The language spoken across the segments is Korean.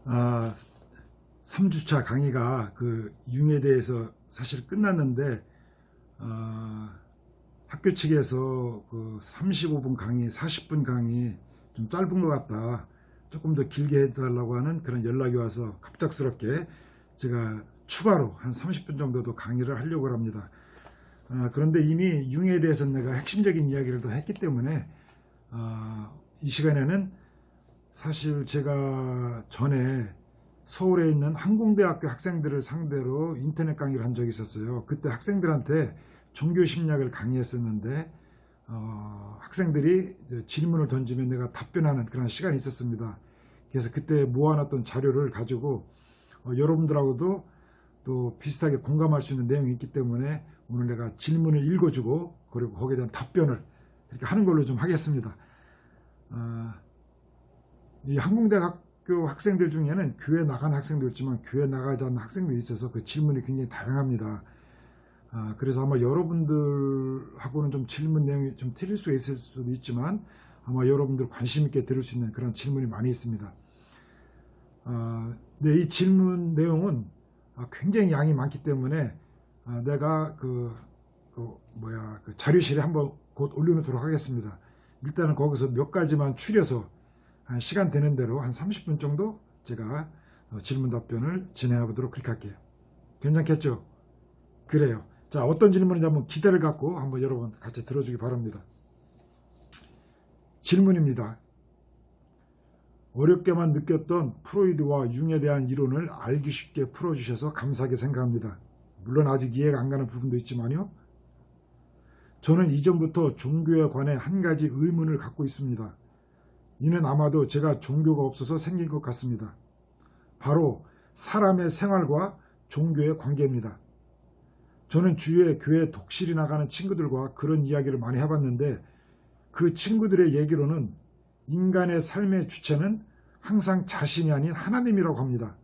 아, 3주차 강의가 그 융에 대해서 사실 끝났는데 학교 측에서 그 35분 강의, 40분 강의 좀 짧은 것 같다. 조금 더 길게 해달라고 하는 그런 연락이 와서 갑작스럽게 제가 추가로 한 30분 정도 더 강의를 하려고 합니다. 그런데 이미 융에 대해서는 내가 핵심적인 이야기를 다 했기 때문에 이 시간에는 사실 제가 전에 서울에 있는 항공대학교 학생들을 상대로 인터넷 강의를 한 적이 있었어요. 그때 학생들한테 종교 심리학을 강의했었는데 학생들이 질문을 던지면 내가 답변하는 그런 시간이 있었습니다. 그래서 그때 모아놨던 자료를 가지고 여러분들하고도 또 비슷하게 공감할 수 있는 내용이 있기 때문에 오늘 내가 질문을 읽어주고 그리고 거기에 대한 답변을 그렇게 하는 걸로 좀 하겠습니다. 이 항공대학교 학생들 중에는 교회 나간 학생도 있지만 교회 나가지 않는 학생들이 있어서 그 질문이 굉장히 다양합니다. 그래서 아마 여러분들하고는 좀 질문 내용이 좀 틀릴 수 있을 수도 있지만 아마 여러분들 관심 있게 들을 수 있는 그런 질문이 많이 있습니다. 네, 이 질문 내용은 굉장히 양이 많기 때문에 내가 그 자료실에 한번 곧 올려놓도록 하겠습니다. 일단은 거기서 몇 가지만 추려서 한 시간 되는 대로 한 30분 정도 제가 질문 답변을 진행해 보도록 그렇게 할게요. 괜찮겠죠? 그래요. 자, 어떤 질문인지 한번 기대를 갖고 한번 여러분 같이 들어주기 바랍니다. 질문입니다. 어렵게만 느꼈던 프로이드와 융에 대한 이론을 알기 쉽게 풀어주셔서 감사하게 생각합니다. 물론 아직 이해가 안 가는 부분도 있지만요. 저는 이전부터 종교에 관해 한 가지 의문을 갖고 있습니다. 이는 아마도 제가 종교가 없어서 생긴 것 같습니다. 바로 사람의 생활과 종교의 관계입니다. 저는 주위에 교회 독실이 나가는 친구들과 그런 이야기를 많이 해봤는데 그 친구들의 얘기로는 인간의 삶의 주체는 항상 자신이 아닌 하나님이라고 합니다.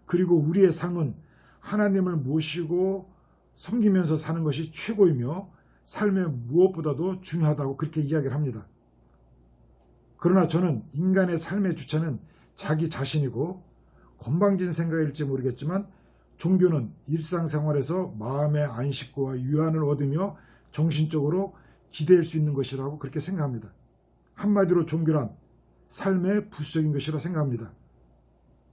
그리고 우리의 삶은 하나님을 모시고 섬기면서 사는 것이 최고이며 삶의 무엇보다도 중요하다고 그렇게 이야기를 합니다. 그러나 저는 인간의 삶의 주체는 자기 자신이고 건방진 생각일지 모르겠지만 종교는 일상생활에서 마음의 안식과 유안을 얻으며 정신적으로 기댈 수 있는 것이라고 그렇게 생각합니다. 한마디로 종교란 삶의 부수적인 것이라 생각합니다.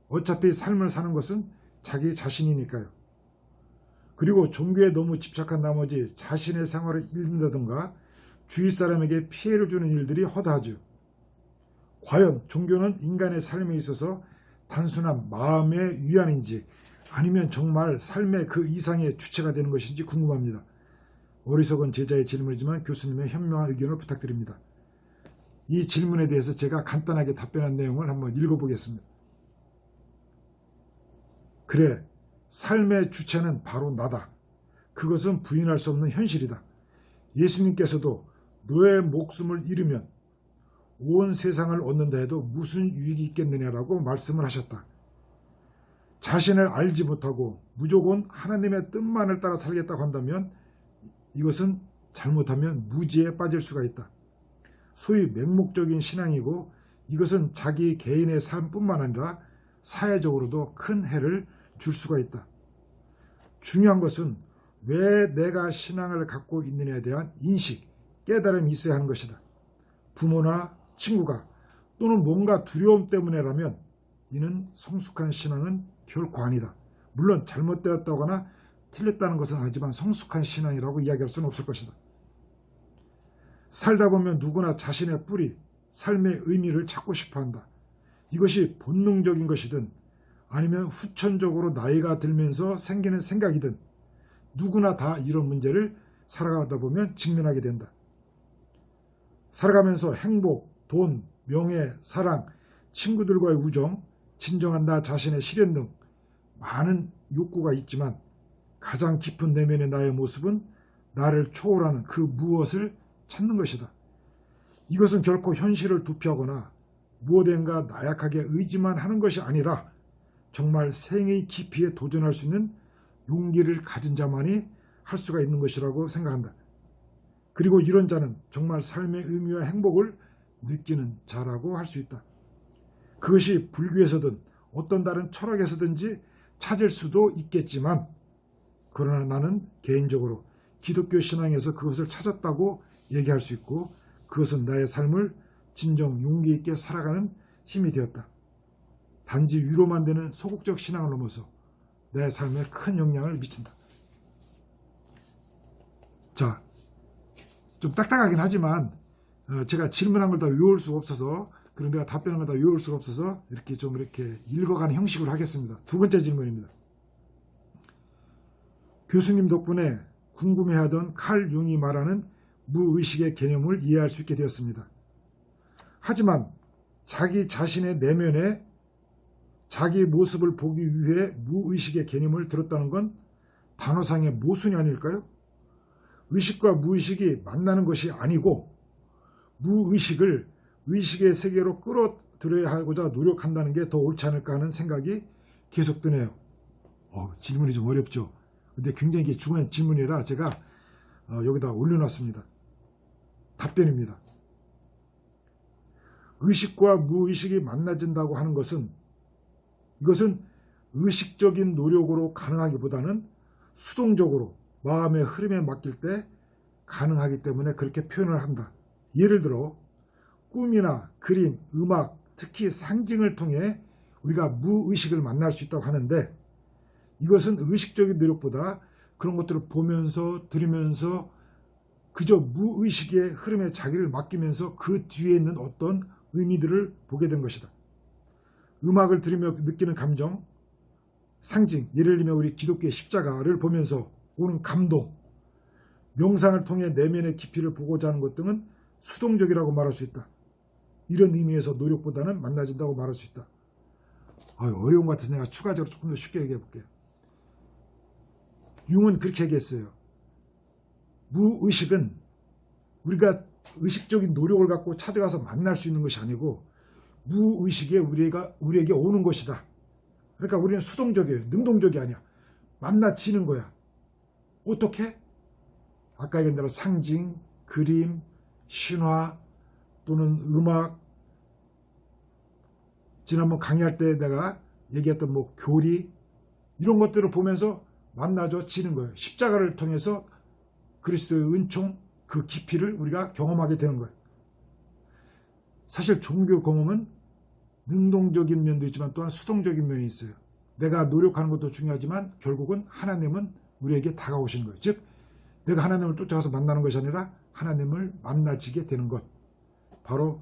어차피 삶을 사는 것은 자기 자신이니까요. 그리고 종교에 너무 집착한 나머지 자신의 생활을 잃는다든가 주위 사람에게 피해를 주는 일들이 허다하죠. 과연 종교는 인간의 삶에 있어서 단순한 마음의 위안인지 아니면 정말 삶의 그 이상의 주체가 되는 것인지 궁금합니다. 어리석은 제자의 질문이지만 교수님의 현명한 의견을 부탁드립니다. 이 질문에 대해서 제가 간단하게 답변한 내용을 한번 읽어보겠습니다. 그래, 삶의 주체는 바로 나다. 그것은 부인할 수 없는 현실이다. 예수님께서도 너의 목숨을 잃으면 온 세상을 얻는다 해도 무슨 유익이 있겠느냐라고 말씀을 하셨다. 자신을 알지 못하고 무조건 하나님의 뜻만을 따라 살겠다고 한다면 이것은 잘못하면 무지에 빠질 수가 있다. 소위 맹목적인 신앙이고 이것은 자기 개인의 삶뿐만 아니라 사회적으로도 큰 해를 줄 수가 있다. 중요한 것은 왜 내가 신앙을 갖고 있느냐에 대한 인식, 깨달음이 있어야 하는 것이다. 부모나 친구가 또는 뭔가 두려움 때문에라면 이는 성숙한 신앙은 결코 아니다. 물론 잘못되었다거나 틀렸다는 것은 아니지만 성숙한 신앙이라고 이야기할 수는 없을 것이다. 살다 보면 누구나 자신의 뿌리, 삶의 의미를 찾고 싶어한다. 이것이 본능적인 것이든 아니면 후천적으로 나이가 들면서 생기는 생각이든 누구나 다 이런 문제를 살아가다 보면 직면하게 된다. 살아가면서 행복, 돈, 명예, 사랑, 친구들과의 우정, 진정한 나 자신의 실현 등 많은 욕구가 있지만 가장 깊은 내면의 나의 모습은 나를 초월하는 그 무엇을 찾는 것이다. 이것은 결코 현실을 도피하거나 무엇인가 나약하게 의지만 하는 것이 아니라 정말 생의 깊이에 도전할 수 있는 용기를 가진 자만이 할 수가 있는 것이라고 생각한다. 그리고 이런 자는 정말 삶의 의미와 행복을 느끼는 자라고 할 수 있다. 그것이 불교에서든 어떤 다른 철학에서든지 찾을 수도 있겠지만, 그러나 나는 개인적으로 기독교 신앙에서 그것을 찾았다고 얘기할 수 있고, 그것은 나의 삶을 진정 용기 있게 살아가는 힘이 되었다. 단지 위로만 되는 소극적 신앙을 넘어서 내 삶에 큰 영향을 미친다. 자, 좀 딱딱하긴 하지만 제가 질문한 걸 다 외울 수가 없어서, 그리고 내가 답변한 걸 다 외울 수가 없어서 이렇게 읽어가는 형식으로 하겠습니다. 두 번째 질문입니다. 교수님 덕분에 궁금해하던 칼 융이 말하는 무의식의 개념을 이해할 수 있게 되었습니다. 하지만 자기 자신의 내면에 자기 모습을 보기 위해 무의식의 개념을 들었다는 건 단어상의 모순이 아닐까요? 의식과 무의식이 만나는 것이 아니고 무의식을 의식의 세계로 끌어들여야 하고자 노력한다는 게 더 옳지 않을까 하는 생각이 계속 드네요. 질문이 좀 어렵죠. 근데 굉장히 이게 중요한 질문이라 제가 여기다 올려놨습니다. 답변입니다. 의식과 무의식이 만나진다고 하는 것은, 이것은 의식적인 노력으로 가능하기보다는 수동적으로 마음의 흐름에 맡길 때 가능하기 때문에 그렇게 표현을 한다. 예를 들어 꿈이나 그림, 음악, 특히 상징을 통해 우리가 무의식을 만날 수 있다고 하는데, 이것은 의식적인 노력보다 그런 것들을 보면서 들으면서 그저 무의식의 흐름에 자기를 맡기면서 그 뒤에 있는 어떤 의미들을 보게 된 것이다. 음악을 들으며 느끼는 감정, 상징, 예를 들면 우리 기독교의 십자가를 보면서 오는 감동, 명상을 통해 내면의 깊이를 보고자 하는 것 등은 수동적이라고 말할 수 있다. 이런 의미에서 노력보다는 만나진다고 말할 수 있다. 어려운 것 같아서 내가 추가적으로 조금 더 쉽게 얘기해 볼게요. 융은 그렇게 얘기했어요. 무의식은 우리가 의식적인 노력을 갖고 찾아가서 만날 수 있는 것이 아니고 무의식에 우리에게 오는 것이다. 그러니까 우리는 수동적이에요. 능동적이 아니야. 만나지는 거야. 어떻게? 아까 얘기한 대로 상징, 그림, 신화 또는 음악, 지난번 강의할 때 내가 얘기했던 교리, 이런 것들을 보면서 만나지는 거예요. 십자가를 통해서 그리스도의 은총, 그 깊이를 우리가 경험하게 되는 거예요. 사실 종교 경험은 능동적인 면도 있지만 또한 수동적인 면이 있어요. 내가 노력하는 것도 중요하지만 결국은 하나님은 우리에게 다가오시는 거예요. 즉 내가 하나님을 쫓아가서 만나는 것이 아니라 하나님을 만나지게 되는 것. 바로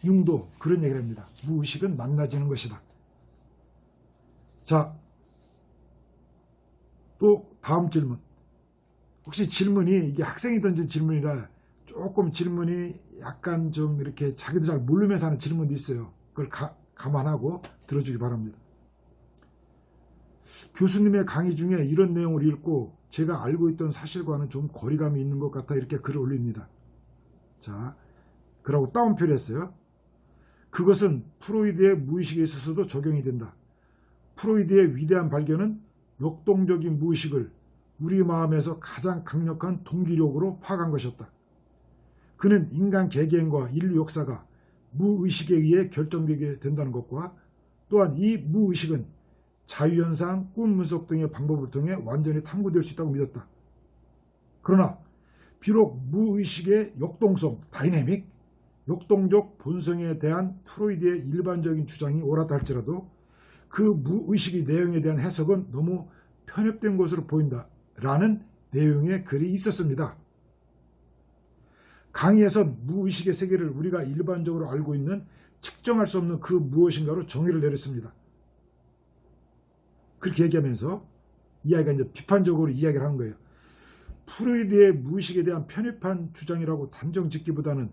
융도 그런 얘기를 합니다. 무의식은 만나지는 것이다. 자, 또 다음 질문. 혹시 질문이 이게 학생이 던진 질문이라 조금 질문이 약간 좀 이렇게 자기도 잘 모르면서 하는 질문도 있어요. 그걸 감안하고 들어주기 바랍니다. 교수님의 강의 중에 이런 내용을 읽고 제가 알고 있던 사실과는 좀 거리감이 있는 것 같아 이렇게 글을 올립니다. 자, 그러고 따옴표를 했어요. 그것은 프로이드의 무의식에 있어서도 적용이 된다. 프로이드의 위대한 발견은 역동적인 무의식을 우리 마음에서 가장 강력한 동기력으로 파악한 것이었다. 그는 인간 개개인과 인류 역사가 무의식에 의해 결정되게 된다는 것과 또한 이 무의식은 자유현상, 꿈 분석 등의 방법을 통해 완전히 탐구될 수 있다고 믿었다. 그러나 비록 무의식의 역동성, 다이내믹, 역동적 본성에 대한 프로이드의 일반적인 주장이 옳았다 할지라도 그 무의식의 내용에 대한 해석은 너무 편협된 것으로 보인다 라는 내용의 글이 있었습니다. 강의에선 무의식의 세계를 우리가 일반적으로 알고 있는 측정할 수 없는 그 무엇인가로 정의를 내렸습니다. 그렇게 얘기하면서 이야기가 이제 비판적으로 이야기를 하는 거예요. 프로이드의 무의식에 대한 편협한 주장이라고 단정 짓기보다는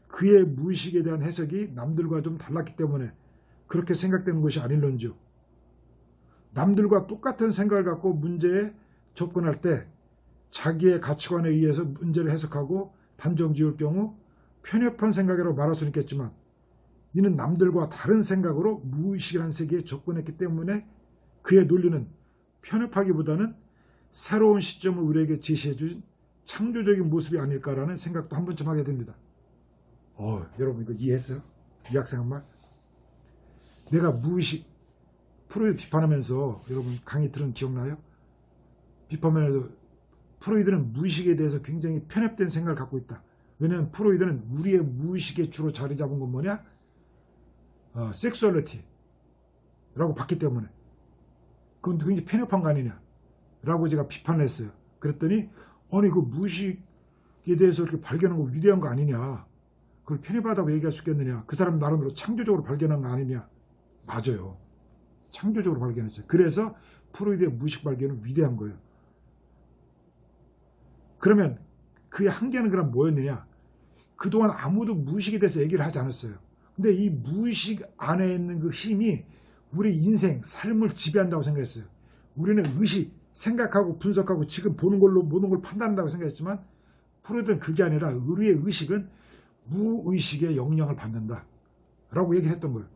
그의 무의식에 대한 해석이 남들과 좀 달랐기 때문에 그렇게 생각되는 것이 아닐런지요. 남들과 똑같은 생각을 갖고 문제에 접근할 때 자기의 가치관에 의해서 문제를 해석하고 단정 지을 경우 편협한 생각이라고 말할 수는 있겠지만 이는 남들과 다른 생각으로 무의식이라는 세계에 접근했기 때문에 그의 논리는 편협하기보다는 새로운 시점을 우리에게 제시해 준 창조적인 모습이 아닐까라는 생각도 한 번쯤 하게 됩니다. 여러분 이거 이해했어요? 이 학생 한 말? 내가 무의식, 프로이드 비판하면서 여러분 강의 들은 기억나요? 비판하면서 프로이드는 무의식에 대해서 굉장히 편협된 생각을 갖고 있다. 왜냐하면 프로이드는 우리의 무의식에 주로 자리 잡은 건 뭐냐? 섹슈얼리티라고 봤기 때문에. 그건 굉장히 편협한 거 아니냐? 라고 제가 비판을 했어요. 그랬더니 아니 그 무의식에 대해서 이렇게 발견한 거 위대한 거 아니냐? 그걸 편협하다고 얘기할 수 있겠느냐? 그 사람 나름대로 창조적으로 발견한 거 아니냐? 맞아요. 창조적으로 발견했어요. 그래서 프로이드의 무의식 발견은 위대한 거예요. 그러면 그의 한계는 그럼 뭐였느냐? 그동안 아무도 무의식에 대해서 얘기를 하지 않았어요. 근데 이 무의식 안에 있는 그 힘이 우리 인생, 삶을 지배한다고 생각했어요. 우리는 의식, 생각하고 분석하고 지금 보는 걸로 모든 걸 판단한다고 생각했지만 프로이드는 그게 아니라 우리의 의식은 무의식의 영향을 받는다 라고 얘기를 했던 거예요.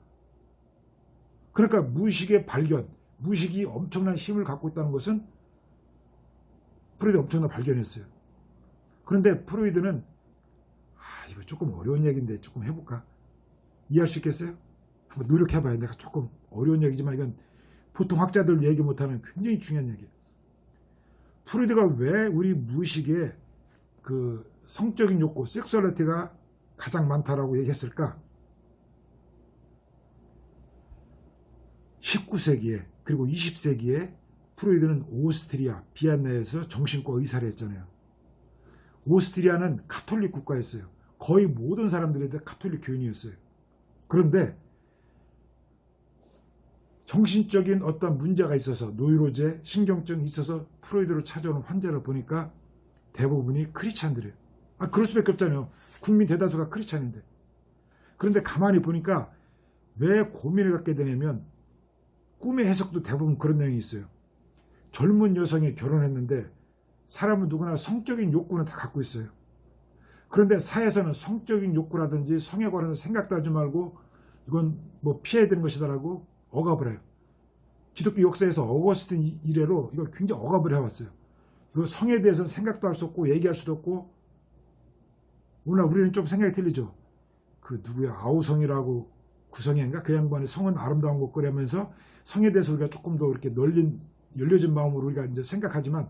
그러니까 무의식의 발견, 무의식이 엄청난 힘을 갖고 있다는 것은 프로이드 엄청난 발견이었어요. 그런데 프로이드는 이거 조금 어려운 얘기인데 조금 해볼까? 이해할 수 있겠어요? 한번 노력해봐요. 내가 조금 어려운 얘기지만 이건 보통 학자들 얘기 못하는 굉장히 중요한 얘기예요. 프로이드가 왜 우리 무의식에 그 성적인 욕구, 섹슈얼리티가 가장 많다라고 얘기했을까? 19세기에 그리고 20세기에 프로이드는 오스트리아, 비엔나에서 정신과 의사를 했잖아요. 오스트리아는 카톨릭 국가였어요. 거의 모든 사람들이 다 카톨릭 교인이었어요. 그런데 정신적인 어떤 문제가 있어서 노이로제, 신경증이 있어서 프로이드를 찾아오는 환자를 보니까 대부분이 크리스찬들이에요. 그럴 수밖에 없잖아요. 국민 대다수가 크리스찬인데. 그런데 가만히 보니까 왜 고민을 갖게 되냐면 꿈의 해석도 대부분 그런 내용이 있어요. 젊은 여성이 결혼했는데 사람은 누구나 성적인 욕구는 다 갖고 있어요. 그런데 사회에서는 성적인 욕구라든지 성에 관해서 생각도 하지 말고 이건 뭐 피해야 되는 것이다라고 억압을 해요. 기독교 역사에서 어거스틴 이래로 이걸 굉장히 억압을 해왔어요. 이거 성에 대해서는 생각도 할 수 없고 얘기할 수도 없고. 오늘 우리는 좀 생각이 틀리죠. 그 누구야 아우성이라고 구성인가 그 양반의 성은 아름다운 것 거라면서 성에 대해서 우리가 조금 더 이렇게 열려진 마음으로 우리가 이제 생각하지만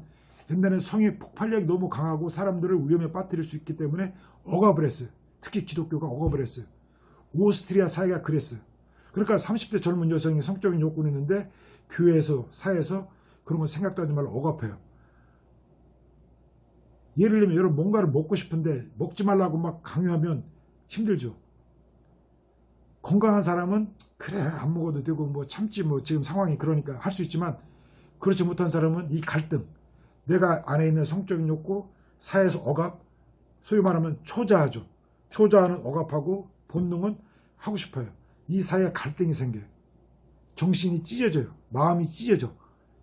옛날에는 성의 폭발력이 너무 강하고 사람들을 위험에 빠뜨릴 수 있기 때문에 억압을 했어요. 특히 기독교가 억압을 했어요. 오스트리아 사회가 그랬어요. 그러니까 30대 젊은 여성이 성적인 욕구는 있는데 교회에서 사회에서 그런 거 생각도 하지 말고 억압해요. 예를 들면 여러분 뭔가를 먹고 싶은데 먹지 말라고 막 강요하면 힘들죠. 건강한 사람은 그래 안 먹어도 되고 뭐 참지 뭐 지금 상황이 그러니까 할 수 있지만 그렇지 못한 사람은 이 갈등, 내가 안에 있는 성적인 욕구, 사회에서 억압, 소위 말하면 초자하죠. 초자하는 억압하고 본능은 하고 싶어요. 이 사이에 갈등이 생겨요. 정신이 찢어져요. 마음이 찢어져.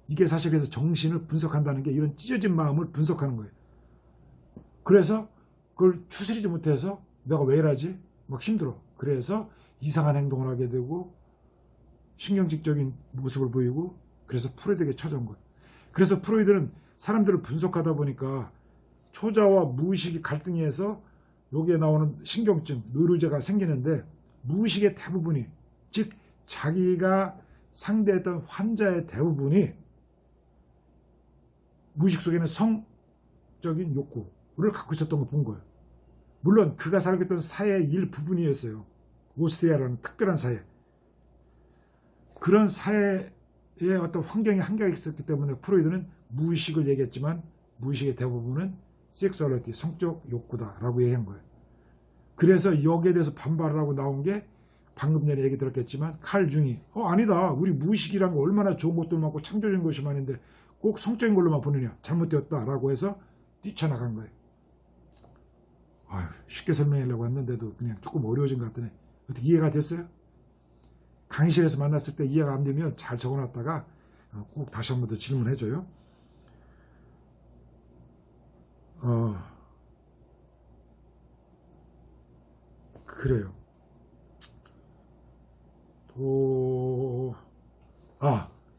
이게 사실 그래서 정신을 분석한다는 게 이런 찢어진 마음을 분석하는 거예요. 그래서 그걸 추스리지 못해서 내가 왜 이러지? 막 힘들어. 그래서 이상한 행동을 하게 되고 신경질적인 모습을 보이고 그래서 프로이드에게 찾아온 거예요. 그래서 프로이드는 사람들을 분석하다 보니까 초자와 무의식이 갈등해서 여기에 나오는 신경증, 노이로제가 생기는데 무의식의 대부분이 즉 자기가 상대했던 환자의 대부분이 무의식 속에는 성적인 욕구를 갖고 있었던 걸 본 거예요. 물론 그가 살고 있던 사회의 일부분이었어요. 오스트리아라는 특별한 사회. 그런 사회의 어떤 환경에 한계가 있었기 때문에 프로이드는 무의식을 얘기했지만 무의식의 대부분은 섹슈얼리티, 성적 욕구다라고 얘기한 거예요. 그래서 여기에 대해서 반발을 하고 나온 게 방금 전에 얘기 들었겠지만 칼 융이 아니다. 우리 무의식이란 거 얼마나 좋은 것도 많고 창조적인 것이 많은데 꼭 성적인 걸로만 보느냐. 잘못되었다라고 해서 뛰쳐나간 거예요. 쉽게 설명하려고 했는데도 그냥 조금 어려워진 것 같더니 어떻게 이해가 됐어요? 강의실에서 만났을 때 이해가 안 되면 잘 적어놨다가 꼭 다시 한 번 더 질문해줘요. 그래요.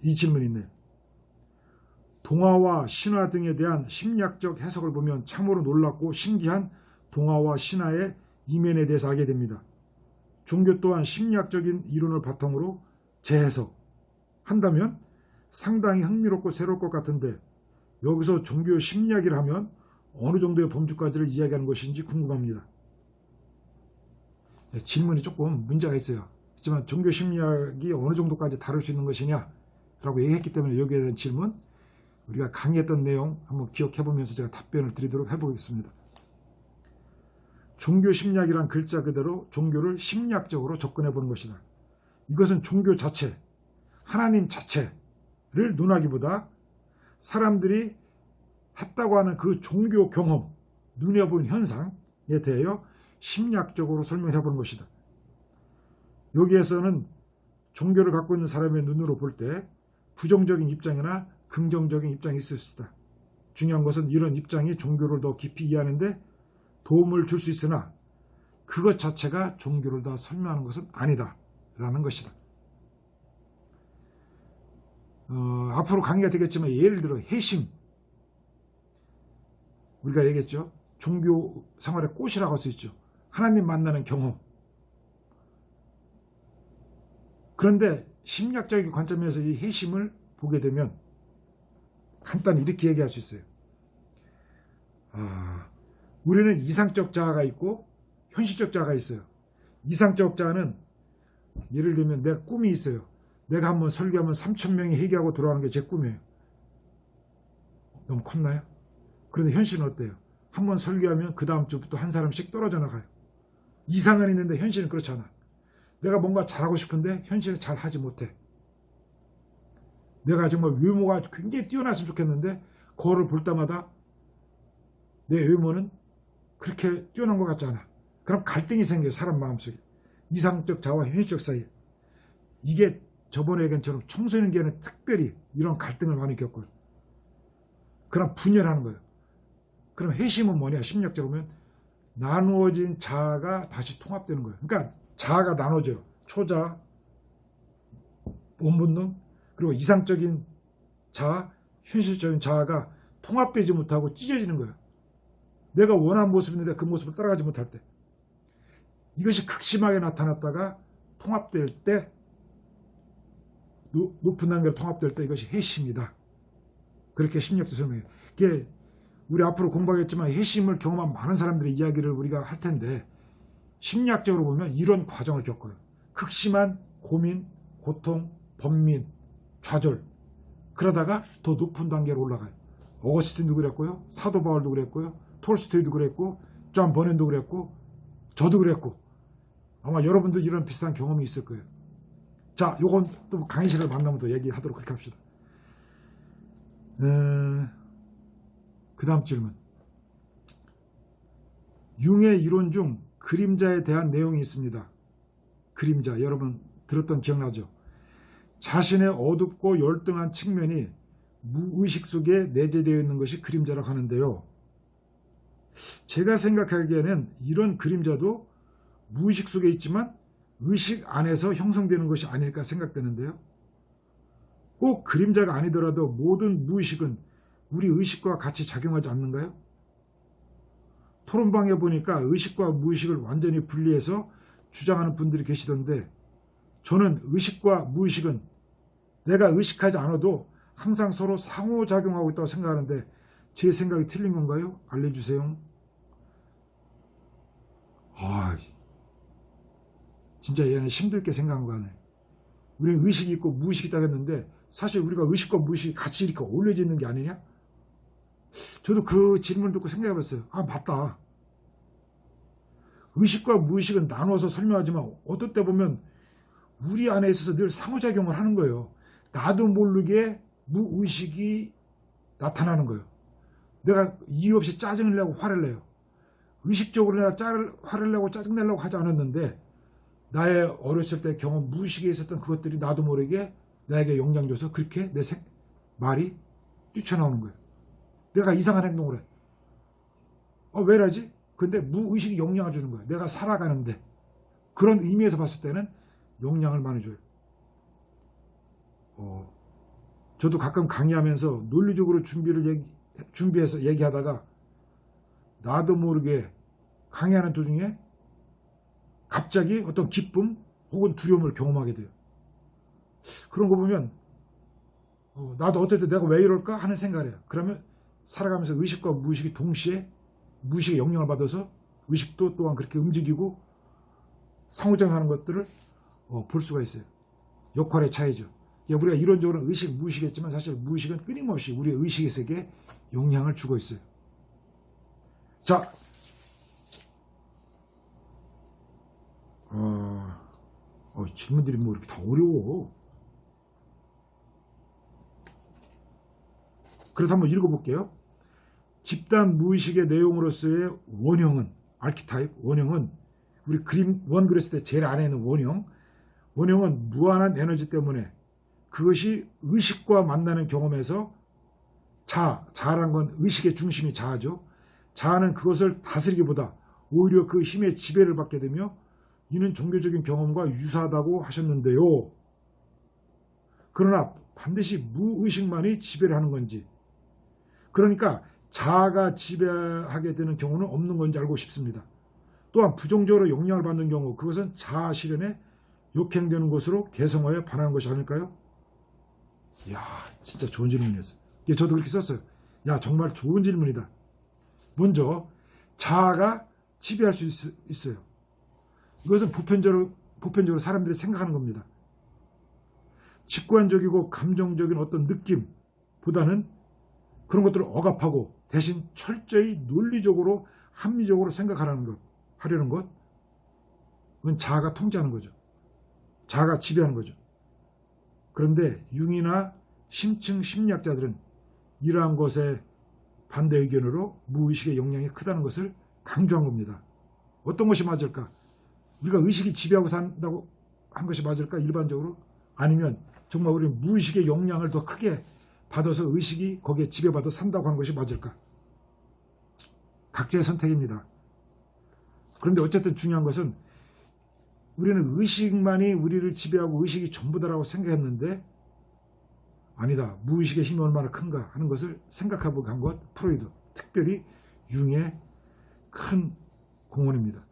이 질문 있네. 동화와 신화 등에 대한 심리학적 해석을 보면 참으로 놀랍고 신기한 동화와 신화의 이면에 대해서 알게 됩니다. 종교 또한 심리학적인 이론을 바탕으로 재해석, 한다면 상당히 흥미롭고 새로울 것 같은데 여기서 종교 심리학이라 하면 어느 정도의 범주까지를 이야기하는 것인지 궁금합니다. 네, 질문이 조금 문제가 있어요. 하지만 종교 심리학이 어느 정도까지 다룰 수 있는 것이냐 라고 얘기했기 때문에 여기에 대한 질문, 우리가 강의했던 내용 한번 기억해 보면서 제가 답변을 드리도록 해보겠습니다. 종교 심리학이란 글자 그대로 종교를 심리학적으로 접근해 보는 것이다. 이것은 종교 자체, 하나님 자체를 논하기보다 사람들이 했다고 하는 그 종교 경험, 눈에 보이는 현상에 대하여 심리학적으로 설명해 보는 것이다. 여기에서는 종교를 갖고 있는 사람의 눈으로 볼 때 부정적인 입장이나 긍정적인 입장이 있을 수 있다. 중요한 것은 이런 입장이 종교를 더 깊이 이해하는 데 도움을 줄 수 있으나 그것 자체가 종교를 다 설명하는 것은 아니다 라는 것이다. 앞으로 강의가 되겠지만 예를 들어 회심, 우리가 얘기했죠. 종교 생활의 꽃이라고 할 수 있죠. 하나님 만나는 경험. 그런데 심리학적인 관점에서 이 회심을 보게 되면 간단히 이렇게 얘기할 수 있어요. 우리는 이상적 자아가 있고 현실적 자아가 있어요. 이상적 자아는 예를 들면 내가 꿈이 있어요. 내가 한번 설교하면 3,000명이 회개하고 돌아오는 게 제 꿈이에요. 너무 컸나요? 그런데 현실은 어때요? 한번 설교하면 그 다음 주부터 한 사람씩 떨어져 나가요. 이상은 있는데 현실은 그렇지 않아. 내가 뭔가 잘하고 싶은데 현실은 잘 하지 못해. 내가 정말 외모가 굉장히 뛰어났으면 좋겠는데 거울을 볼 때마다 내 외모는 그렇게 뛰어난 것 같지 않아. 그럼 갈등이 생겨요. 사람 마음속에. 이상적 자아와 현실적 사이에. 이게 저번에 얘기한처럼 청소년기에는 특별히 이런 갈등을 많이 겪어요. 그럼 분열하는 거예요. 그럼 회심은 뭐냐? 심리학적으로 보면 나누어진 자아가 다시 통합되는 거예요. 그러니까 자아가 나눠져요. 초자, 원본능, 그리고 이상적인 자아, 현실적인 자아가 통합되지 못하고 찢어지는 거예요. 내가 원하는 모습인데 그 모습을 따라가지 못할 때. 이것이 극심하게 나타났다가 통합될 때, 높은 단계로 통합될 때 이것이 회심이다. 그렇게 심리학도 설명해요. 이게 우리 앞으로 공부하겠지만 회심을 경험한 많은 사람들의 이야기를 우리가 할 텐데 심리학적으로 보면 이런 과정을 겪어요. 극심한 고민, 고통, 번민, 좌절. 그러다가 더 높은 단계로 올라가요. 어거스틴도 그랬고요. 사도 바울도 그랬고요. 톨스토이도 그랬고 존 버넨도 그랬고 저도 그랬고 아마 여러분도 이런 비슷한 경험이 있을 거예요. 자, 요건 또 강의실을 만나면 또 얘기하도록 그렇게 합시다. 그 다음 질문. 융의 이론 중 그림자에 대한 내용이 있습니다. 그림자, 여러분 들었던 기억나죠? 자신의 어둡고 열등한 측면이 무의식 속에 내재되어 있는 것이 그림자라고 하는데요. 제가 생각하기에는 이런 그림자도 무의식 속에 있지만 의식 안에서 형성되는 것이 아닐까 생각되는데요. 꼭 그림자가 아니더라도 모든 무의식은 우리 의식과 같이 작용하지 않는가요? 토론방에 보니까 의식과 무의식을 완전히 분리해서 주장하는 분들이 계시던데 저는 의식과 무의식은 내가 의식하지 않아도 항상 서로 상호작용하고 있다고 생각하는데 제 생각이 틀린 건가요? 알려주세요. 진짜 얘는 힘들게 생각한 거 아니에요. 우리는 의식이 있고 무의식이 있다고 했는데 사실 우리가 의식과 무의식이 같이 이렇게 올려져 있는 게 아니냐? 저도 그 질문을 듣고 생각해 봤어요. 맞다. 의식과 무의식은 나눠서 설명하지만 어떨 때 보면 우리 안에 있어서 늘 상호작용을 하는 거예요. 나도 모르게 무의식이 나타나는 거예요. 내가 이유 없이 짜증을 내고 화를 내요. 의식적으로 내가 화를 내고 짜증내려고 하지 않았는데 나의 어렸을 때 경험, 무의식에 있었던 그것들이 나도 모르게 나에게 영향 줘서 그렇게 내 말이 뛰쳐나오는 거예요. 내가 이상한 행동을 해. 왜 이러지? 근데 무의식이 영향을 주는 거예요. 내가 살아가는데. 그런 의미에서 봤을 때는 영향을 많이 줘요. 저도 가끔 강의하면서 논리적으로 준비해서 얘기하다가 나도 모르게 강의하는 도중에 갑자기 어떤 기쁨 혹은 두려움을 경험하게 돼요. 그런 거 보면 나도 어떨 때 내가 왜 이럴까 하는 생각을 해요. 그러면 살아가면서 의식과 무의식이 동시에 무의식의 영향을 받아서 의식도 또한 그렇게 움직이고 상호작용하는 것들을 볼 수가 있어요. 역할의 차이죠. 우리가 이론적으로는 의식, 무의식이겠지만 사실 무의식은 끊임없이 우리의 의식의 세계에 영향을 주고 있어요. 자, 질문들이 뭐 이렇게 다 어려워. 그래서 한번 읽어볼게요. 집단 무의식의 내용으로서의 원형은, 아키타입, 원형은 우리 그림 원 그렸을 때 제일 안에 있는 원형은 무한한 에너지 때문에 그것이 의식과 만나는 경험에서 자아란 건 의식의 중심이 자아죠. 자아는 그것을 다스리기보다 오히려 그 힘의 지배를 받게 되며 이는 종교적인 경험과 유사하다고 하셨는데요. 그러나 반드시 무의식만이 지배를 하는 건지, 그러니까 자아가 지배하게 되는 경우는 없는 건지 알고 싶습니다. 또한 부정적으로 영향을 받는 경우 그것은 자아 실현에 역행되는 것으로 개성화에 반하는 것이 아닐까요? 이야, 진짜 좋은 질문이었어요. 저도 그렇게 썼어요. 야, 정말 좋은 질문이다. 먼저 자아가 지배할 수 있어요. 이것은 보편적으로 사람들이 생각하는 겁니다. 직관적이고 감정적인 어떤 느낌보다는 그런 것들을 억압하고 대신 철저히 논리적으로 합리적으로 하려는 것, 그건 자아가 통제하는 거죠. 자아가 지배하는 거죠. 그런데 융이나 심층 심리학자들은 이러한 것에 반대 의견으로 무의식의 영향이 크다는 것을 강조한 겁니다. 어떤 것이 맞을까? 우리가 의식이 지배하고 산다고 한 것이 맞을까? 일반적으로? 아니면 정말 우리는 무의식의 영향을 더 크게 받아서 의식이 거기에 지배받아 산다고 한 것이 맞을까? 각자의 선택입니다. 그런데 어쨌든 중요한 것은 우리는 의식만이 우리를 지배하고 의식이 전부다라고 생각했는데 아니다. 무의식의 힘이 얼마나 큰가 하는 것을 생각해보게 한 것, 프로이드, 특별히 융의 큰 공헌입니다.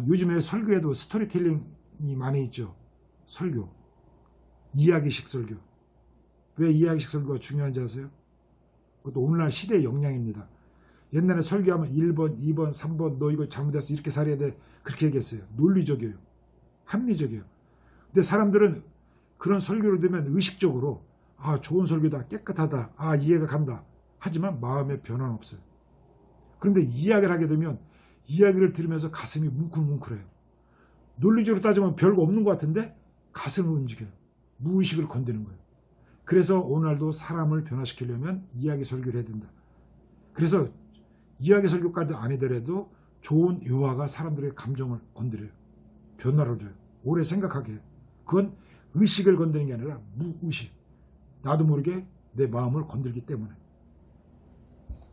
요즘에 설교에도 스토리텔링이 많이 있죠. 설교. 이야기식 설교. 왜 이야기식 설교가 중요한지 아세요? 그것도 오늘날 시대의 영향입니다. 옛날에 설교하면 1번, 2번, 3번 너 이거 잘못했어 이렇게 살아야 돼 그렇게 얘기했어요. 논리적이에요. 합리적이에요. 근데 사람들은 그런 설교를 들으면 의식적으로 좋은 설교다, 깨끗하다, 이해가 간다. 하지만 마음에 변화는 없어요. 그런데 이야기를 하게 되면 이야기를 들으면서 가슴이 뭉클뭉클해요. 논리적으로 따지면 별거 없는 것 같은데 가슴을 움직여요. 무의식을 건드는 거예요. 그래서 오늘날도 사람을 변화시키려면 이야기 설교를 해야 된다. 그래서 이야기 설교까지 아니더라도 좋은 요화가 사람들의 감정을 건드려요. 변화를 줘요. 오래 생각하게 해요. 그건 의식을 건드는 게 아니라 무의식. 나도 모르게 내 마음을 건들기 때문에.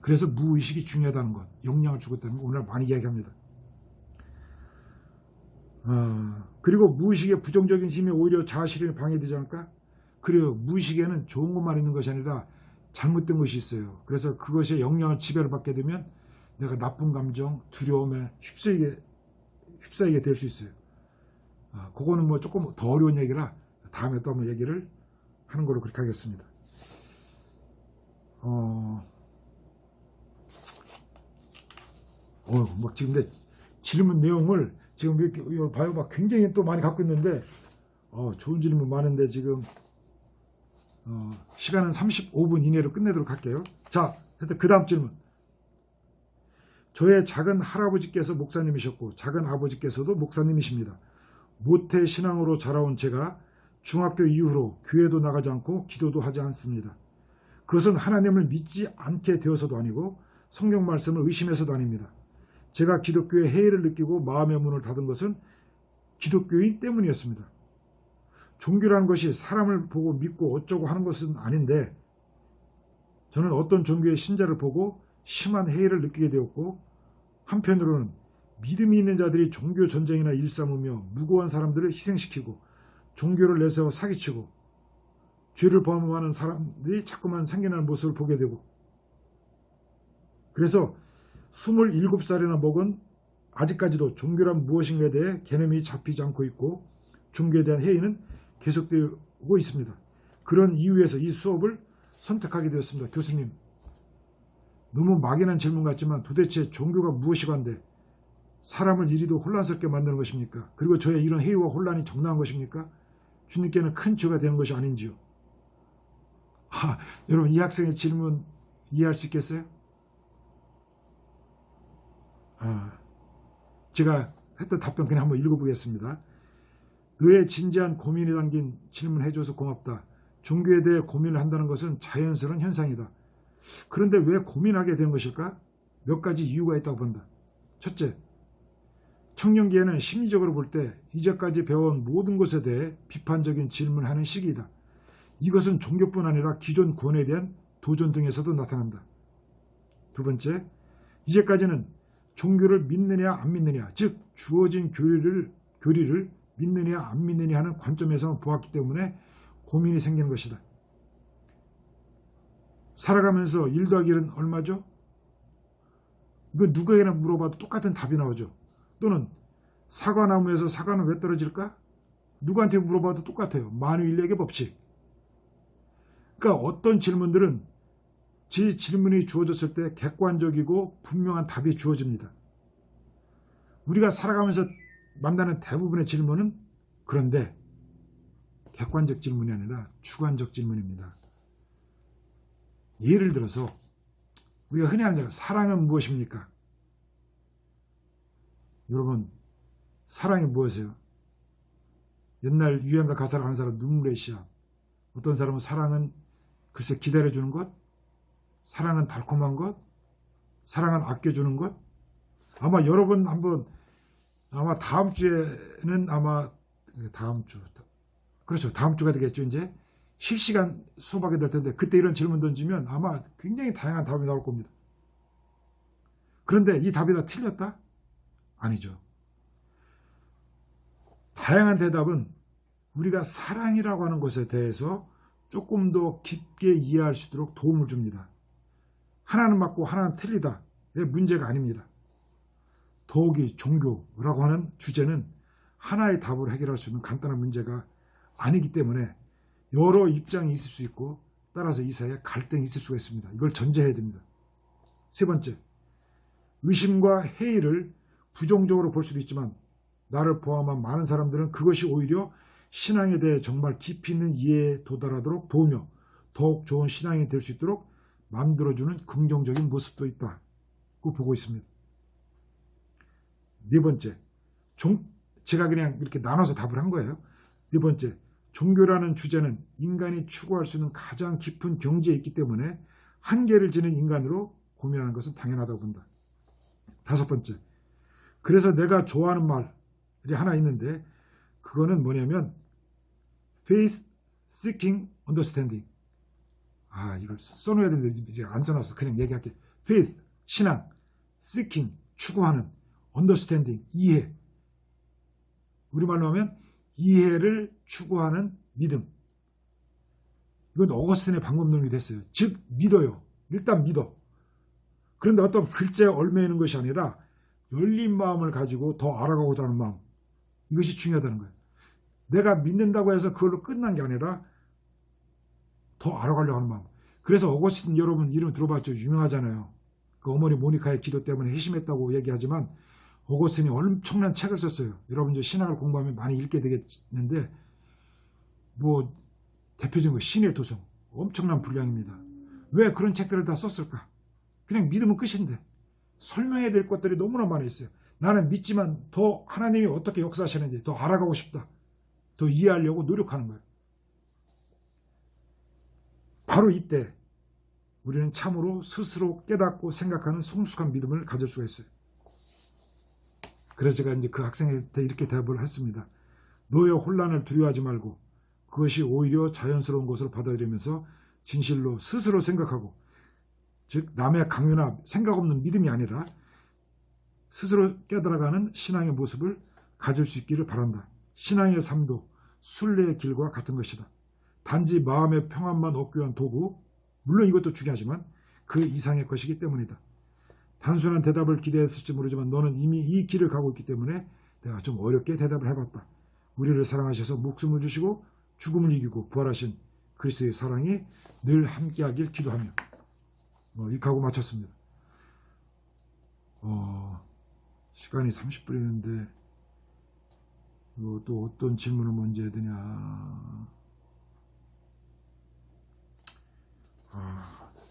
그래서 무의식이 중요하다는 것, 영향을 주고 있다는 걸 오늘 많이 이야기합니다. 그리고 무의식의 부정적인 힘이 오히려 자아 실현에 방해되지 않을까? 그리고 무의식에는 좋은 것만 있는 것이 아니라 잘못된 것이 있어요. 그래서 그것에 영향을 지배를 받게 되면 내가 나쁜 감정, 두려움에 휩싸이게 될 수 있어요. 그거는 뭐 조금 더 어려운 얘기라 다음에 또 한번 얘기를 하는 걸로 그렇게 하겠습니다. 막 지금 내 질문 내용을 지금 이렇게 봐요. 굉장히 또 많이 갖고 있는데, 좋은 질문 많은데 지금, 시간은 35분 이내로 끝내도록 할게요. 자, 하여튼 그 다음 질문. 저의 작은 할아버지께서 목사님이셨고, 작은 아버지께서도 목사님이십니다. 모태 신앙으로 자라온 제가 중학교 이후로 교회도 나가지 않고 기도도 하지 않습니다. 그것은 하나님을 믿지 않게 되어서도 아니고 성경 말씀을 의심해서도 아닙니다. 제가 기독교의 해이를 느끼고 마음의 문을 닫은 것은 기독교인 때문이었습니다. 종교라는 것이 사람을 보고 믿고 어쩌고 하는 것은 아닌데 저는 어떤 종교의 신자를 보고 심한 해이를 느끼게 되었고 한편으로는 믿음이 있는 자들이 종교 전쟁이나 일삼으며 무고한 사람들을 희생시키고 종교를 내세워 사기치고 죄를 범하는 사람들이 자꾸만 생겨나는 모습을 보게 되고 그래서 27살이나 먹은 아직까지도 종교란 무엇인가에 대해 개념이 잡히지 않고 있고 종교에 대한 회의는 계속되어 오고 있습니다. 그런 이유에서 이 수업을 선택하게 되었습니다. 교수님, 너무 막연한 질문 같지만 도대체 종교가 무엇이건데 사람을 이리도 혼란스럽게 만드는 것입니까? 그리고 저의 이런 회의와 혼란이 정당한 것입니까? 주님께는 큰 죄가 되는 것이 아닌지요? 여러분, 이 학생의 질문 이해할 수 있겠어요? 제가 했던 답변 그냥 한번 읽어보겠습니다. 너의 진지한 고민이 담긴 질문해줘서 고맙다. 종교에 대해 고민을 한다는 것은 자연스러운 현상이다. 그런데 왜 고민하게 된 것일까? 몇 가지 이유가 있다고 본다. 첫째, 청년기에는 심리적으로 볼 때 이제까지 배워온 모든 것에 대해 비판적인 질문을 하는 시기이다. 이것은 종교뿐 아니라 기존 구원에 대한 도전 등에서도 나타난다. 두 번째, 이제까지는 종교를 믿느냐 안 믿느냐, 즉 주어진 교리를 믿느냐 안 믿느냐 하는 관점에서 보았기 때문에 고민이 생기는 것이다. 살아가면서 1 더하기 1은 얼마죠? 이거 누구에게나 물어봐도 똑같은 답이 나오죠. 또는 사과나무에서 사과는 왜 떨어질까? 누구한테 물어봐도 똑같아요. 만유인력의 법칙. 그러니까 어떤 질문들은 제 질문이 주어졌을 때 객관적이고 분명한 답이 주어집니다. 우리가 살아가면서 만나는 대부분의 질문은 그런데 객관적 질문이 아니라 주관적 질문입니다. 예를 들어서 우리가 흔히 하는 사랑은 무엇입니까? 여러분, 사랑이 무엇이에요? 옛날 유행가 가사를 아는 사람 눈물의 시합. 어떤 사람은 사랑은 글쎄 기다려주는 것, 사랑은 달콤한 것, 사랑은 아껴주는 것. 아마 여러분 한번 아마 다음 주에는 다음 주가 되겠죠. 이제 실시간 수업하게 될 텐데 그때 이런 질문 던지면 아마 굉장히 다양한 답이 나올 겁니다. 그런데 이 답이 다 틀렸다? 아니죠. 다양한 대답은 우리가 사랑이라고 하는 것에 대해서 조금 더 깊게 이해할 수 있도록 도움을 줍니다. 하나는 맞고 하나는 틀리다의 문제가 아닙니다. 더욱이 종교라고 하는 주제는 하나의 답으로 해결할 수 있는 간단한 문제가 아니기 때문에 여러 입장이 있을 수 있고 따라서 이 사이에 갈등이 있을 수가 있습니다. 이걸 전제해야 됩니다. 세 번째, 의심과 회의를 부정적으로 볼 수도 있지만 나를 포함한 많은 사람들은 그것이 오히려 신앙에 대해 정말 깊이 있는 이해에 도달하도록 도우며 더욱 좋은 신앙이 될 수 있도록 만들어주는 긍정적인 모습도 있다고 보고 있습니다. 네 번째, 제가 그냥 이렇게 나눠서 답을 한 거예요. 네 번째, 종교라는 주제는 인간이 추구할 수 있는 가장 깊은 경지에 있기 때문에 한계를 지는 인간으로 고민하는 것은 당연하다고 본다. 다섯 번째, 그래서 내가 좋아하는 말이 하나 있는데 그거는 뭐냐면 Faith Seeking Understanding. 이걸 써놓아야 되는데 이제 안 써놨어. 그냥 얘기할게. Faith, 신앙, Seeking, 추구하는, Understanding, 이해. 우리말로 하면 이해를 추구하는 믿음. 이건 어거스틴의 방법론이 됐어요. 즉 믿어요. 일단 믿어. 그런데 어떤 글자에 얽매이는 것이 아니라 열린 마음을 가지고 더 알아가고자 하는 마음. 이것이 중요하다는 거예요. 내가 믿는다고 해서 그걸로 끝난 게 아니라 더 알아가려고 하는 마음. 그래서 어거스틴 여러분 이름 들어봤죠? 유명하잖아요. 그 어머니 모니카의 기도 때문에 회심했다고 얘기하지만 어거스틴이 엄청난 책을 썼어요. 여러분 이제 신학을 공부하면 많이 읽게 되겠는데 뭐 대표적인 거 신의 도성 엄청난 분량입니다. 왜 그런 책들을 다 썼을까? 그냥 믿으면 끝인데 설명해야 될 것들이 너무나 많이 있어요. 나는 믿지만 더 하나님이 어떻게 역사하시는지 더 알아가고 싶다. 더 이해하려고 노력하는 거예요. 바로 이때 우리는 참으로 스스로 깨닫고 생각하는 성숙한 믿음을 가질 수가 있어요. 그래서 제가 이제 그 학생한테 이렇게 대답을 했습니다. 너의 혼란을 두려워하지 말고 그것이 오히려 자연스러운 것으로 받아들이면서 진실로 스스로 생각하고, 즉 남의 강요나 생각 없는 믿음이 아니라 스스로 깨달아가는 신앙의 모습을 가질 수 있기를 바란다. 신앙의 삶도 순례의 길과 같은 것이다. 단지 마음의 평안만 얻기 위한 도구, 물론 이것도 중요하지만 그 이상의 것이기 때문이다. 단순한 대답을 기대했을지 모르지만 너는 이미 이 길을 가고 있기 때문에 내가 좀 어렵게 대답을 해봤다. 우리를 사랑하셔서 목숨을 주시고 죽음을 이기고 부활하신 그리스도의 사랑이 늘 함께하길 기도하며 이렇게 하고 마쳤습니다. 시간이 30분이는데 또 어떤 질문을 먼저 해야 되냐.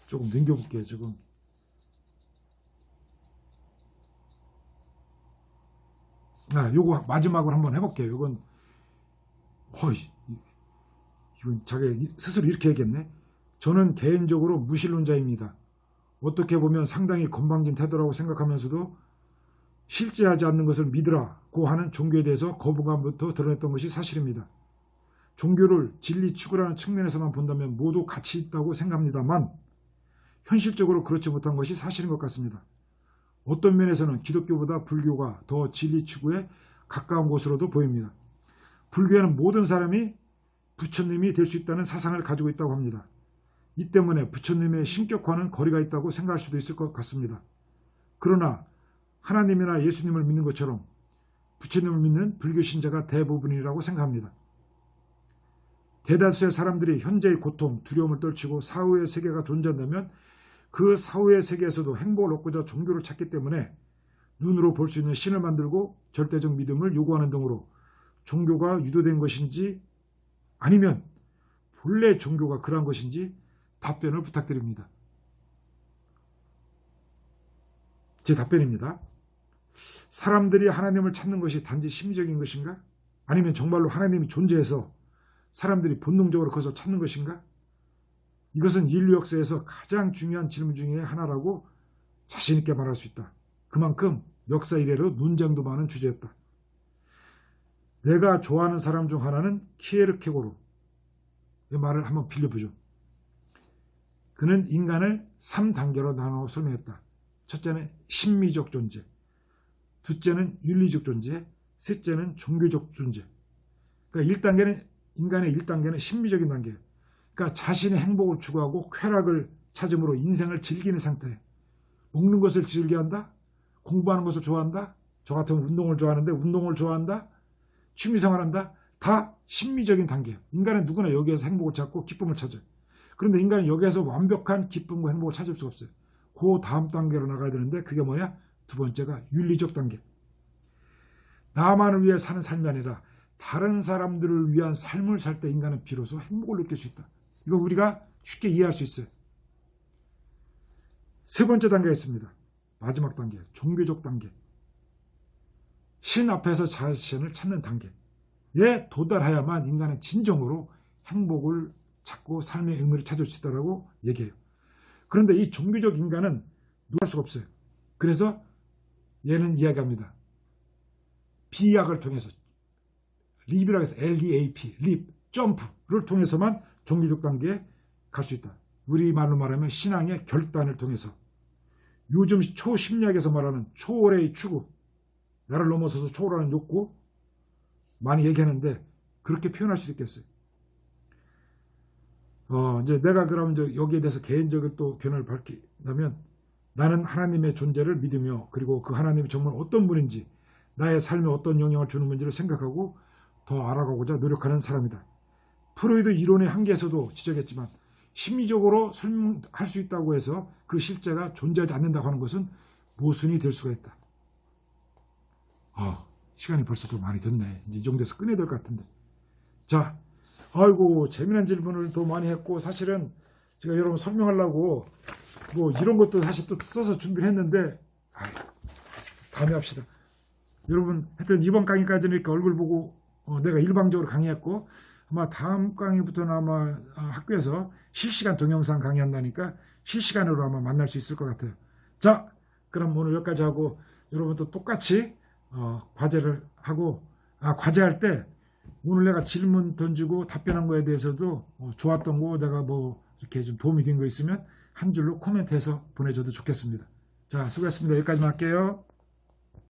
조금 넘겨볼게요. 지금 요거 마지막으로 한번 해볼게요. 이건 자기 스스로 이렇게 얘기했네. 저는 개인적으로 무신론자입니다. 어떻게 보면 상당히 건방진 태도라고 생각하면서도 실제하지 않는 것을 믿으라고 하는 종교에 대해서 거부감부터 드러냈던 것이 사실입니다. 종교를 진리 추구라는 측면에서만 본다면 모두 가치 있다고 생각합니다만 현실적으로 그렇지 못한 것이 사실인 것 같습니다. 어떤 면에서는 기독교보다 불교가 더 진리 추구에 가까운 것으로도 보입니다. 불교에는 모든 사람이 부처님이 될 수 있다는 사상을 가지고 있다고 합니다. 이 때문에 부처님의 신격화는 거리가 있다고 생각할 수도 있을 것 같습니다. 그러나 하나님이나 예수님을 믿는 것처럼 부처님을 믿는 불교 신자가 대부분이라고 생각합니다. 대다수의 사람들이 현재의 고통, 두려움을 떨치고 사후의 세계가 존재한다면 그 사후의 세계에서도 행복을 얻고자 종교를 찾기 때문에 눈으로 볼 수 있는 신을 만들고 절대적 믿음을 요구하는 등으로 종교가 유도된 것인지 아니면 본래 종교가 그러한 것인지 답변을 부탁드립니다. 제 답변입니다. 사람들이 하나님을 찾는 것이 단지 심리적인 것인가? 아니면 정말로 하나님이 존재해서 사람들이 본능적으로 그것을 찾는 것인가? 이것은 인류 역사에서 가장 중요한 질문 중에 하나라고 자신 있게 말할 수 있다. 그만큼 역사 이래로 논쟁도 많은 주제였다. 내가 좋아하는 사람 중 하나는 키에르케고르. 이 말을 한번 빌려보죠. 그는 인간을 3단계로 나누어 설명했다. 첫째는 심미적 존재, 둘째는 윤리적 존재, 셋째는 종교적 존재. 그러니까 1단계는 인간의 1단계는 심미적인 단계예요. 그러니까 자신의 행복을 추구하고 쾌락을 찾음으로 인생을 즐기는 상태. 먹는 것을 즐겨한다? 공부하는 것을 좋아한다? 저 같으면 운동을 좋아하는데 운동을 좋아한다? 취미생활한다? 다 심미적인 단계예요. 인간은 누구나 여기에서 행복을 찾고 기쁨을 찾아요. 그런데 인간은 여기에서 완벽한 기쁨과 행복을 찾을 수가 없어요. 그 다음 단계로 나가야 되는데 그게 뭐냐? 두 번째가 윤리적 단계. 나만을 위해 사는 삶이 아니라 다른 사람들을 위한 삶을 살 때 인간은 비로소 행복을 느낄 수 있다. 이거 우리가 쉽게 이해할 수 있어요. 세 번째 단계가 있습니다. 마지막 단계, 종교적 단계. 신 앞에서 자신을 찾는 단계에 도달해야만 인간은 진정으로 행복을 찾고 삶의 의미를 찾을 수 있다고 얘기해요. 그런데 이 종교적 인간은 누할 수가 없어요. 그래서 얘는 이야기합니다. 비약을 통해서 립이라고 해서 LEAP, 립, 점프를 통해서만 종교적 단계에 갈 수 있다. 우리말로 말하면 신앙의 결단을 통해서. 요즘 초심리학에서 말하는 초월의 추구, 나를 넘어서서 초월하는 욕구 많이 얘기하는데 그렇게 표현할 수도 있겠어요. 이제 내가 그럼 이제 여기에 대해서 개인적인 또 견해를 밝힌다면 나는 하나님의 존재를 믿으며 그리고 그 하나님이 정말 어떤 분인지 나의 삶에 어떤 영향을 주는 건지를 생각하고 더 알아가고자 노력하는 사람이다. 프로이드 이론의 한계에서도 지적했지만 심리적으로 설명할 수 있다고 해서 그 실제가 존재하지 않는다고 하는 것은 모순이 될 수가 있다. 시간이 벌써 또 많이 됐네. 이제 이 정도에서 끝내야 될 것 같은데. 자, 아이고 재미난 질문을 또 많이 했고 사실은 제가 여러분 설명하려고 뭐 이런 것도 사실 또 써서 준비를 했는데 다음에 합시다. 여러분 하여튼 이번 강의까지는 이렇게 얼굴 보고 내가 일방적으로 강의했고 아마 다음 강의부터는 아마 학교에서 실시간 동영상 강의한다니까 실시간으로 아마 만날 수 있을 것 같아요. 자, 그럼 오늘 여기까지 하고 여러분도 똑같이 과제를 하고 과제할 때 오늘 내가 질문 던지고 답변한 거에 대해서도 좋았던 거 내가 뭐 이렇게 좀 도움이 된 거 있으면 한 줄로 코멘트해서 보내줘도 좋겠습니다. 자, 수고했습니다. 여기까지만 할게요.